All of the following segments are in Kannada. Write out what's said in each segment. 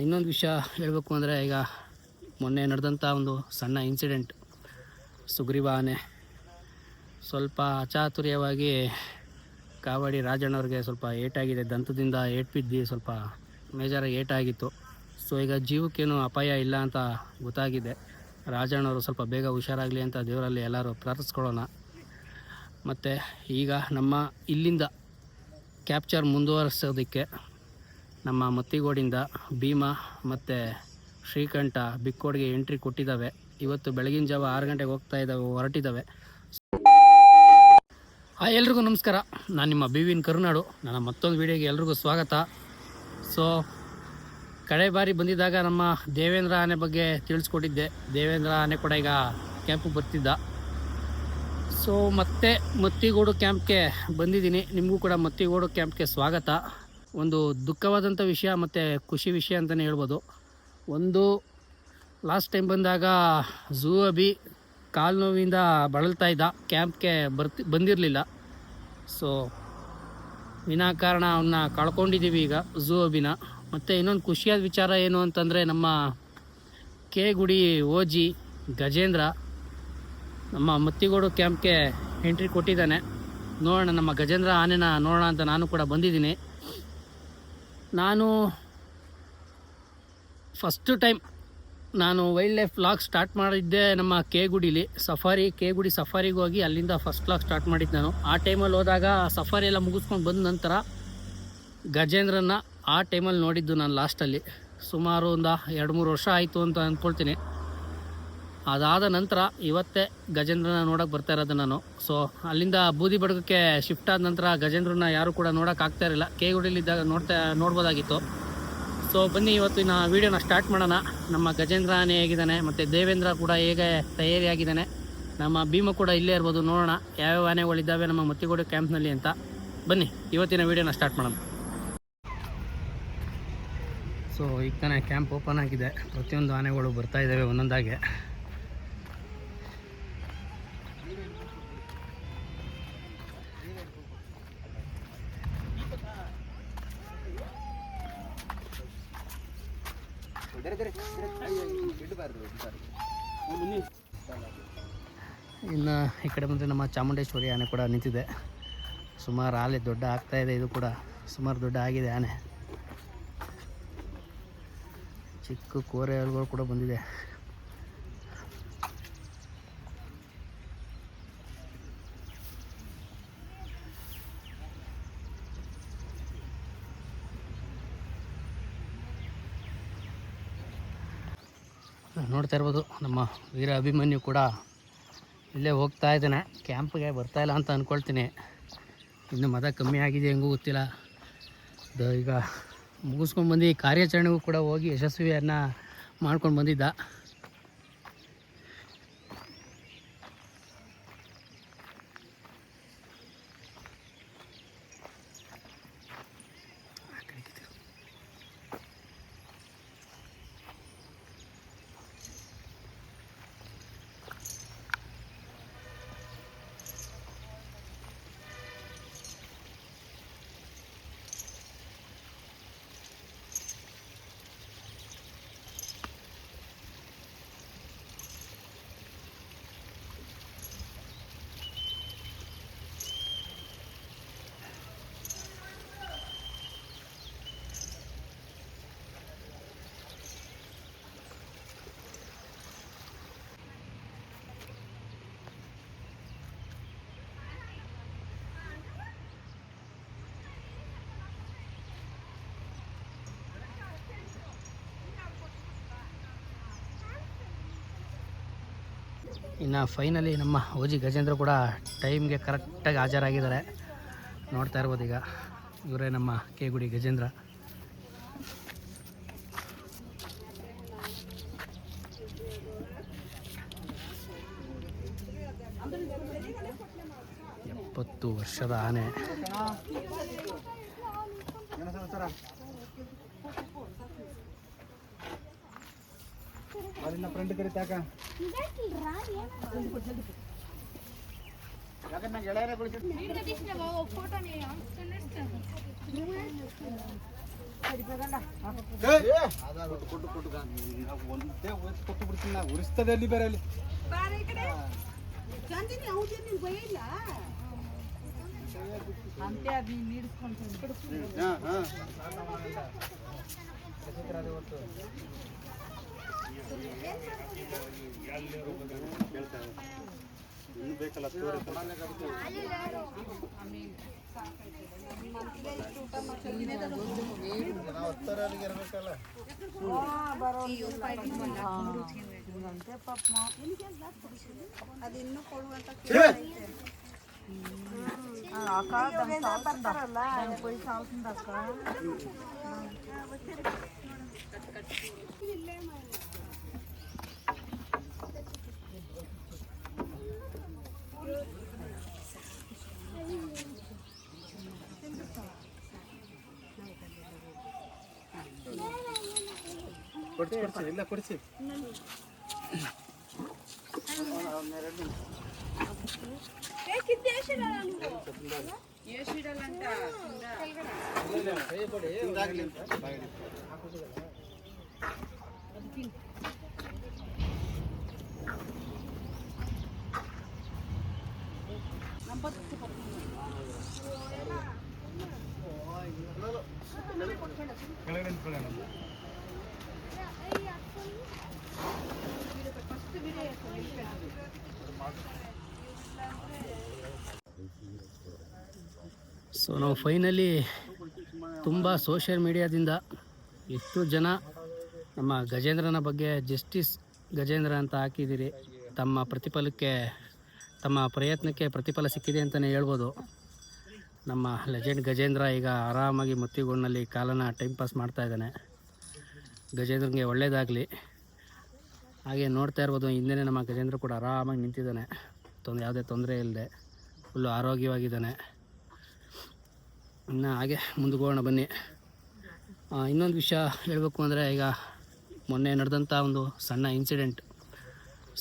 ಇನ್ನೊಂದು ವಿಷಯ ಹೇಳಬೇಕು ಅಂದರೆ, ಈಗ ಮೊನ್ನೆ ನಡೆದಂಥ ಒಂದು ಸಣ್ಣ ಇನ್ಸಿಡೆಂಟ್, ಸುಗ್ರೀವ ಆನೆ ಸ್ವಲ್ಪ ಅಚಾತುರ್ಯವಾಗಿ ಕಾವಡಿ ರಾಜಣ್ಣವ್ರಿಗೆ ಸ್ವಲ್ಪ ಏಟಾಗಿದೆ, ದಂತದಿಂದ ಏಟು ಬಿದ್ದು ಸ್ವಲ್ಪ ಮೇಜರಾಗಿ ಏಟಾಗಿತ್ತು. ಸೊ ಈಗ ಜೀವಕ್ಕೇನು ಅಪಾಯ ಇಲ್ಲ ಅಂತ ಗೊತ್ತಾಗಿದೆ. ರಾಜಣ್ಣವರು ಸ್ವಲ್ಪ ಬೇಗ ಹುಷಾರಾಗಲಿ ಅಂತ ದೇವರಲ್ಲಿ ಎಲ್ಲರೂ ಪ್ರಾರ್ಥಿಸ್ಕೊಳ್ಳೋಣ. ಮತ್ತು ಈಗ ನಮ್ಮ ಇಲ್ಲಿಂದ ಕ್ಯಾಪ್ಚರ್ ಮುಂದುವರಿಸೋದಕ್ಕೆ ನಮ್ಮ ಮತ್ತಿಗೋಡಿಂದ ಭೀಮಾ ಮತ್ತು ಶ್ರೀಕಂಠ ಬಿಕ್ಕೋಡ್ಗೆ ಎಂಟ್ರಿ ಕೊಟ್ಟಿದ್ದಾವೆ. ಇವತ್ತು ಬೆಳಗಿನ ಜಾವ 6 ಗಂಟೆಗೆ ಹೊರಟಿದ್ದಾವೆ. ಎಲ್ರಿಗೂ ನಮಸ್ಕಾರ. ನಾನು ನಿಮ್ಮ BVN ಕರುನಾಡು. ನನ್ನ ಮತ್ತೊಂದು ವೀಡಿಯೋಗೆ ಎಲ್ರಿಗೂ ಸ್ವಾಗತ. ಸೊ ಕಡೆ ಬಾರಿ ಬಂದಿದ್ದಾಗ ನಮ್ಮ ದೇವೇಂದ್ರ ಆನೆ ಬಗ್ಗೆ ತಿಳಿಸ್ಕೊಟ್ಟಿದ್ದೆ. ದೇವೇಂದ್ರ ಆನೆ ಕೂಡ ಈಗ ಕ್ಯಾಂಪಿಗೆ ಬರ್ತಿದ್ದ. ಸೊ ಮತ್ತೆ ಮತ್ತಿಗೋಡು ಕ್ಯಾಂಪ್ಗೆ ಬಂದಿದ್ದೀನಿ. ನಿಮಗೂ ಕೂಡ ಮತ್ತಿಗೋಡು ಕ್ಯಾಂಪ್ಗೆ ಸ್ವಾಗತ. ಒಂದು ದುಃಖವಾದಂಥ ವಿಷಯ ಮತ್ತು ಖುಷಿ ವಿಷಯ ಅಂತಲೇ ಹೇಳ್ಬೋದು. ಒಂದು ಲಾಸ್ಟ್ ಟೈಮ್ ಬಂದಾಗ ಝೂ ಅಭಿ ಕಾಲು ನೋವಿಂದ ಬಳಲ್ತಾ ಇದ್ದ, ಕ್ಯಾಂಪ್ಗೆ ಬಂದಿರಲಿಲ್ಲ. ಸೊ ವಿನಾಕಾರಣ ಅವನ್ನ ಕಳ್ಕೊಂಡಿದ್ದೀವಿ ಈಗ ಝೂ ಅಭಿನ. ಮತ್ತು ಇನ್ನೊಂದು ಖುಷಿಯಾದ ವಿಚಾರ ಏನು ಅಂತಂದರೆ, ನಮ್ಮ ಕೆ ಗುಡಿ ಓಜಿ ಗಜೇಂದ್ರ ನಮ್ಮ ಮತ್ತಿಗೋಡು ಕ್ಯಾಂಪ್ಗೆ ಎಂಟ್ರಿ ಕೊಟ್ಟಿದ್ದಾನೆ. ನೋಡೋಣ, ನಮ್ಮ ಗಜೇಂದ್ರ ಆನೆನ ನೋಡೋಣ ಅಂತ ನಾನು ಕೂಡ ಬಂದಿದ್ದೀನಿ. ನಾನು first time wild life vlog start ಮಾಡಿದ್ದೆ ನಮ್ಮ ಕೆ ಗುಡಿ ಸಫಾರಿಗೆ ಹೋಗಿ ಅಲ್ಲಿಂದ ಫಸ್ಟ್ ವ್ಲಾಗ್ ಸ್ಟಾರ್ಟ್ ಮಾಡಿದ್ದು ನಾನು. ಆ ಟೈಮಲ್ಲಿ ಹೋದಾಗ ಸಫಾರಿ ಎಲ್ಲ ಮುಗಿಸ್ಕೊಂಡು ಬಂದ ನಂತರ ಗಜೇಂದ್ರನ ಆ ಟೈಮಲ್ಲಿ ನೋಡಿದ್ದು ನಾನು ಲಾಸ್ಟಲ್ಲಿ. ಸುಮಾರು ಒಂದು 2-3 ವರ್ಷ ಆಯಿತು ಅಂತ ಅಂದ್ಕೊಳ್ತೀನಿ. ಅದಾದ ನಂತರ ಇವತ್ತೇ ಗಜೇಂದ್ರನ ನೋಡೋಕೆ ಬರ್ತಾ ಇರೋದು ನಾನು. ಸೊ ಅಲ್ಲಿಂದ ಬೂದಿ ಬಡಗಕ್ಕೆ ಶಿಫ್ಟ್ ಆದ ನಂತರ ಗಜೇಂದ್ರನ ಯಾರೂ ಕೂಡ ನೋಡೋಕ್ಕಾಗ್ತಾ ಇರಲಿಲ್ಲ. ಕೆ ಗುಡಿಲಿದ್ದಾಗ ನೋಡ್ಬೋದಾಗಿತ್ತು. ಸೊ ಬನ್ನಿ ಇವತ್ತಿನ ವೀಡಿಯೋನ ಸ್ಟಾರ್ಟ್ ಮಾಡೋಣ. ನಮ್ಮ ಗಜೇಂದ್ರ ಆನೆ ಹೇಗಿದ್ದಾನೆ ಮತ್ತು ದೇವೇಂದ್ರ ಕೂಡ ಹೇಗೆ ತಯಾರಿಯಾಗಿದ್ದಾನೆ, ನಮ್ಮ ಭೀಮ ಕೂಡ ಇಲ್ಲೇ ಇರ್ಬೋದು. ನೋಡೋಣ ಯಾವ್ಯಾವ ಆನೆಗಳಿದ್ದಾವೆ ನಮ್ಮ ಮತ್ತಿಗೋಡು ಕ್ಯಾಂಪ್ನಲ್ಲಿ ಅಂತ. ಬನ್ನಿ ಇವತ್ತಿನ ವೀಡಿಯೋನ ಸ್ಟಾರ್ಟ್ ಮಾಡೋಣ. ಸೊ ಈಗ ತಾನೇ ಕ್ಯಾಂಪ್ ಓಪನ್ ಆಗಿದೆ. ಪ್ರತಿಯೊಂದು ಆನೆಗಳು ಬರ್ತಾ ಇದ್ದಾವೆ ಒಂದೊಂದಾಗೆ. ಇನ್ನು ಈ ಕಡೆ ಬಂದರೆ ನಮ್ಮ ಚಾಮುಂಡೇಶ್ವರಿ ಆನೆ ಕೂಡ ನಿಂತಿದೆ. ಸುಮಾರು ಆಲೆ ದೊಡ್ಡ ಆಗ್ತಾ ಇದೆ. ಇದು ಕೂಡ ಸುಮಾರು ದೊಡ್ಡ ಆಗಿದೆ ಆನೆ. ಚಿಕ್ಕ ಕೋರೆ ಹಲ್ಗಳು ಕೂಡ ಬಂದಿದೆ. ನೋಡ್ತಾ ಇರ್ಬೋದು ನಮ್ಮ ವೀರ ಅಭಿಮನ್ಯು ಕೂಡ ಇಲ್ಲೇ ಹೋಗ್ತಾ ಇದ್ದಾನೆ. ಕ್ಯಾಂಪ್ಗೆ ಬರ್ತಾಯಿಲ್ಲ ಅಂತ ಅಂದ್ಕೊಳ್ತೀನಿ. ಇನ್ನು ಮದ ಕಮ್ಮಿ ಆಗಿದೆ ಹೆಂಗೂ ಗೊತ್ತಿಲ್ಲ. ಈಗ ಮುಗಿಸ್ಕೊಂಡು ಕಾರ್ಯಾಚರಣೆಗೂ ಕೂಡ ಹೋಗಿ ಯಶಸ್ವಿಯನ್ನು ಮಾಡ್ಕೊಂಡು ಬಂದಿದ್ದ. ಇನ್ನು ಫೈನಲಿ ನಮ್ಮ ಓಜಿ ಗಜೇಂದ್ರ ಕೂಡ ಟೈಮ್ಗೆ ಕರೆಕ್ಟಾಗಿ ಹಾಜರಾಗಿದ್ದಾರೆ. ನೋಡ್ತಾ ಇರ್ಬೋದು ಈಗ ಇವರೇ ನಮ್ಮ ಕೆ ಗುಡಿ ಗಜೇಂದ್ರ. ಎಪ್ಪತ್ತು ವರ್ಷದ ಆನೆ. ಫ್ರೆಂಡ್ ಕರಿತಾಕ ಉರಿಸ್ತದೆ ಅಲ್ಲಿ ಬೇರೆ ಅಲ್ಲಿ ಅಂತೆ ಅದು ನೀಡಿಸ್ಕೊಂಡು ಬೇಕಲ್ಲ ಕೊಡಿಸಿ ಇಲ್ಲ ಕೊಡಿಸಿ ಸೊ ನಾವು ಫೈನಲಿ ತುಂಬ ಸೋಷಿಯಲ್ ಮೀಡಿಯಾದಿಂದ ಎಷ್ಟು ಜನ ನಮ್ಮ ಗಜೇಂದ್ರನ ಬಗ್ಗೆ ಜಸ್ಟಿಸ್ ಗಜೇಂದ್ರ ಅಂತ ಹಾಕಿದ್ದೀರಿ. ತಮ್ಮ ಪ್ರಯತ್ನಕ್ಕೆ ಪ್ರತಿಫಲ ಸಿಕ್ಕಿದೆ ಅಂತಲೇ ಹೇಳ್ಬೋದು. ನಮ್ಮ ಲೆಜೆಂಡ್ ಗಜೇಂದ್ರ ಈಗ ಆರಾಮಾಗಿ ಮುತ್ತಿಗೋಡಿನಲ್ಲಿ ಕಾಲನ ಟೈಮ್ ಪಾಸ್ ಮಾಡ್ತಾ ಇದ್ದಾನೆ. ಗಜೇಂದ್ರನಿಗೆ ಒಳ್ಳೆಯದಾಗಲಿ. ಹಾಗೆ ನೋಡ್ತಾ ಇರ್ಬೋದು, ಹಿಂದೆ ನಮ್ಮ ಗಜೇಂದ್ರ ಕೂಡ ಆರಾಮಾಗಿ ನಿಂತಿದ್ದಾನೆ, ಯಾವುದೇ ತೊಂದರೆ ಇಲ್ಲದೆ ಫುಲ್ಲು ಆರೋಗ್ಯವಾಗಿದ್ದಾನೆ. ಇನ್ನು ಹಾಗೆ ಮುಂದಕ್ಕೆ ಬನ್ನಿ. ಇನ್ನೊಂದು ವಿಷಯ ಹೇಳಬೇಕು ಅಂದರೆ, ಈಗ ಮೊನ್ನೆ ನಡೆದಂಥ ಒಂದು ಸಣ್ಣ ಇನ್ಸಿಡೆಂಟ್,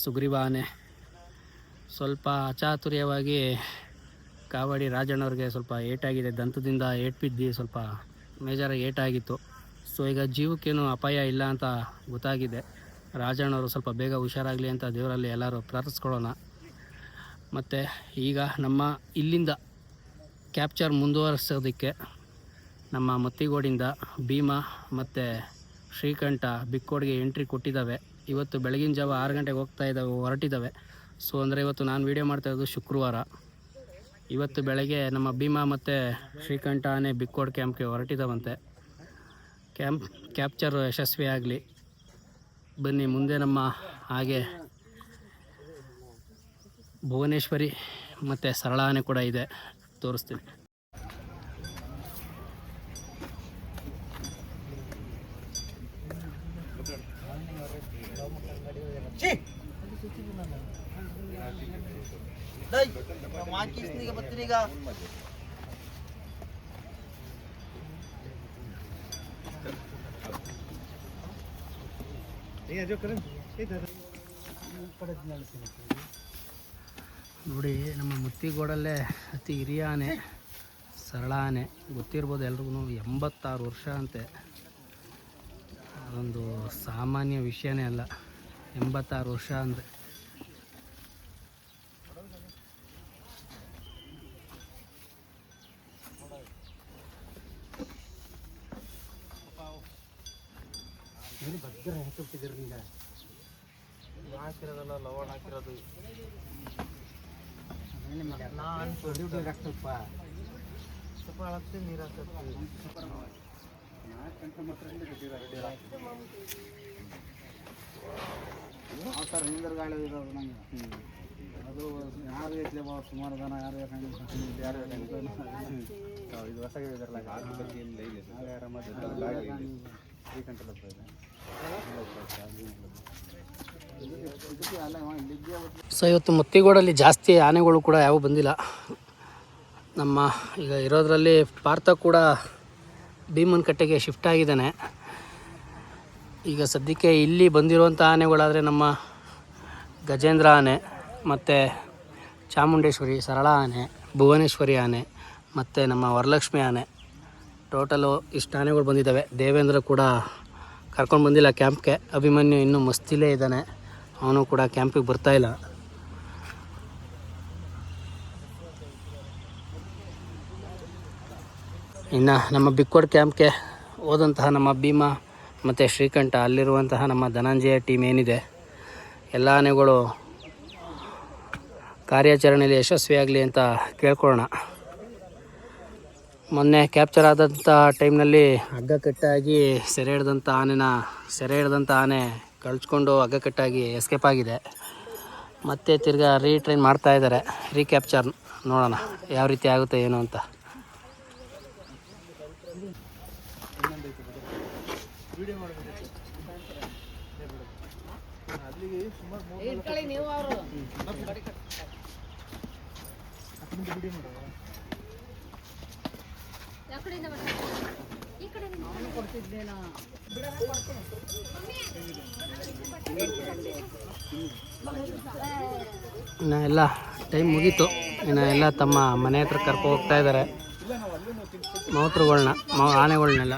ಸುಗ್ರೀವ ಆನೆ ಸ್ವಲ್ಪ ಅಚಾತುರ್ಯವಾಗಿ ಕಾವಡಿ ರಾಜಣ್ಣವ್ರಿಗೆ ಸ್ವಲ್ಪ ಏಟಾಗಿದೆ, ದಂತದಿಂದ ಏಟು ಬಿದ್ದು ಸ್ವಲ್ಪ ಮೇಜರಾಗಿ ಏಟಾಗಿತ್ತು. ಸೊ ಈಗ ಜೀವಕ್ಕೇನು ಅಪಾಯ ಇಲ್ಲ ಅಂತ ಗೊತ್ತಾಗಿದೆ. ರಾಜಣ್ಣವರು ಸ್ವಲ್ಪ ಬೇಗ ಹುಷಾರಾಗಲಿ ಅಂತ ದೇವರಲ್ಲಿ ಎಲ್ಲರೂ ಪ್ರಾರ್ಥಿಸ್ಕೊಳ್ಳೋಣ. ಮತ್ತು ಈಗ ನಮ್ಮ ಇಲ್ಲಿಂದ ಕ್ಯಾಪ್ಚರ್ ಮುಂದುವರಿಸೋದಕ್ಕೆ ನಮ್ಮ ಮತ್ತಿಗೋಡಿಂದ ಭೀಮಾ ಮತ್ತು ಶ್ರೀಕಂಠ ಬಿಕ್ಕೋಡ್ಗೆ ಎಂಟ್ರಿ ಕೊಟ್ಟಿದ್ದಾವೆ. ಇವತ್ತು ಬೆಳಗಿನ ಜಾವ 6 ಗಂಟೆಗೆ ಹೊರಟಿದ್ದಾವೆ. ಸೊ ಅಂದರೆ ಇವತ್ತು ನಾನು ವೀಡಿಯೋ ಮಾಡ್ತಾಯಿರೋದು ಶುಕ್ರವಾರ. ಇವತ್ತು ಬೆಳಗ್ಗೆ ನಮ್ಮ ಭೀಮಾ ಮತ್ತು ಶ್ರೀಕಂಠ ಆನೆ ಬಿಕ್ಕೋಡ್ ಕ್ಯಾಂಪ್ಗೆ ಹೊರಟಿದ್ದಾವಂತೆ. ಕ್ಯಾಪ್ಚರ್ ಯಶಸ್ವಿಯಾಗಲಿ. ಬನ್ನಿ ಮುಂದೆ ನಮ್ಮ ಹಾಗೆ ಭುವನೇಶ್ವರಿ ಮತ್ತು ಸರಳ ಆನೆ ಕೂಡ ಇದೆ, ತೋರಿಸ್ತೀನಿ. ನೋಡಿ, ನಮ್ಮ ಮುತ್ತಿಗೋಡಲ್ಲೇ ಅತಿ ಹಿರಿಯ ಆನೆ ಸರಳ ಆನೆ. ಗೊತ್ತಿರ್ಬೋದು ಎಲ್ರಿಗೂ, 86 ವರ್ಷ ಅಂತೆ. ಅದೊಂದು ಸಾಮಾನ್ಯ ವಿಷಯನೇ ಅಲ್ಲ, 86 ವರ್ಷ ಅಂದರೆ. ಭದ್ರ ಹಾಕಿಬಿಟ್ಟಿದ್ರು ಈಗ ಹಾಕಿರೋದಲ್ಲ, ಲವಣ ಹಾಕಿರೋದು. ಸ್ವಲ್ಪ ಅಳತೆ ನೀರು ಹಾಕಿ ಆ ಥರ ನೀರು ಗಾಳಿ ಇರೋದು ನಂಗೆ. ಅದು ಯಾರು ಐತ್ಲೆ ಬಾ, ಸುಮಾರು ಜನ ಯಾರು ಇದು ಹೊಸ ಇದಾರಲ್ಲ, ಸೊ ಇವತ್ತು ಮುತ್ತಿಗೋಡಲ್ಲಿ ಜಾಸ್ತಿ ಆನೆಗಳು ಕೂಡ ಯಾವ ಬಂದಿಲ್ಲ. ನಮ್ಮ ಈಗ ಇರೋದ್ರಲ್ಲಿ ಪಾರ್ಥ ಕೂಡ ಭೀಮನ ಕಟ್ಟೆಗೆ ಶಿಫ್ಟ್ ಆಗಿದ್ದಾನೆ. ಈಗ ಸದ್ಯಕ್ಕೆ ಇಲ್ಲಿ ಬಂದಿರುವಂಥ ಆನೆಗಳಾದರೆ ನಮ್ಮ ಗಜೇಂದ್ರ ಆನೆ ಮತ್ತು ಚಾಮುಂಡೇಶ್ವರಿ ಸರಳ ಆನೆ, ಭುವನೇಶ್ವರಿ ಆನೆ ಮತ್ತು ನಮ್ಮ ವರಲಕ್ಷ್ಮಿ ಆನೆ ಟೋಟಲು ಇಷ್ಟು ಆನೆಗಳು ಬಂದಿದ್ದಾವೆ. ದೇವೇಂದ್ರ ಕೂಡ ಕರ್ಕೊಂಡು ಬಂದಿಲ್ಲ ಕ್ಯಾಂಪ್ಗೆ. ಅಭಿಮನ್ಯು ಇನ್ನೂ ಮಸ್ತಿಲೇ ಇದ್ದಾನೆ, ಅವನು ಕೂಡ ಕ್ಯಾಂಪಿಗೆ ಬರ್ತಾಯಿಲ್ಲ. ಇನ್ನು ನಮ್ಮ ಬಿಕ್ಕೋಡ್ ಕ್ಯಾಂಪ್ಗೆ ಹೋದಂತಹ ನಮ್ಮ ಭೀಮಾ ಮತ್ತು ಶ್ರೀಕಂಠ, ಅಲ್ಲಿರುವಂತಹ ನಮ್ಮ ಧನಂಜಯ ಟೀಮ್ ಏನಿದೆ, ಎಲ್ಲ ಆನೆಗಳು ಕಾರ್ಯಾಚರಣೆಯಲ್ಲಿ ಯಶಸ್ವಿಯಾಗಲಿ ಅಂತ ಕೇಳ್ಕೊಳ್ಳೋಣ. ಮೊನ್ನೆ ಕ್ಯಾಪ್ಚರ್ ಆದಂಥ ಟೈಮ್ನಲ್ಲಿ ಹಗ್ಗ ಕಟ್ಟಾಗಿ ಸೆರೆ ಹಿಡ್ದಂಥ ಆನೆ ಕಳ್ಚ್ಕೊಂಡು ಹಗ್ಗ ಕಟ್ಟಾಗಿ ಎಸ್ಕೇಪ್ ಆಗಿದೆ. ಮತ್ತೆ ತಿರ್ಗಾ ರೀಟ್ರೈನ್ ಮಾಡ್ತಾ ಇದ್ದಾರೆ, ರೀಕ್ಯಾಪ್ಚರ್. ನೋಡೋಣ ಯಾವ ರೀತಿ ಆಗುತ್ತೆ ಏನು ಅಂತ. ಇನ್ನು ಎಲ್ಲ ಟೈಮ್ ಮುಗೀತು. ಇನ್ನು ಎಲ್ಲ ತಮ್ಮ ಮನೆ ಹತ್ರ ಕರ್ಕೊ ಹೋಗ್ತಾ ಇದ್ದಾರೆ ಆನೆಗಳನ್ನೆಲ್ಲ.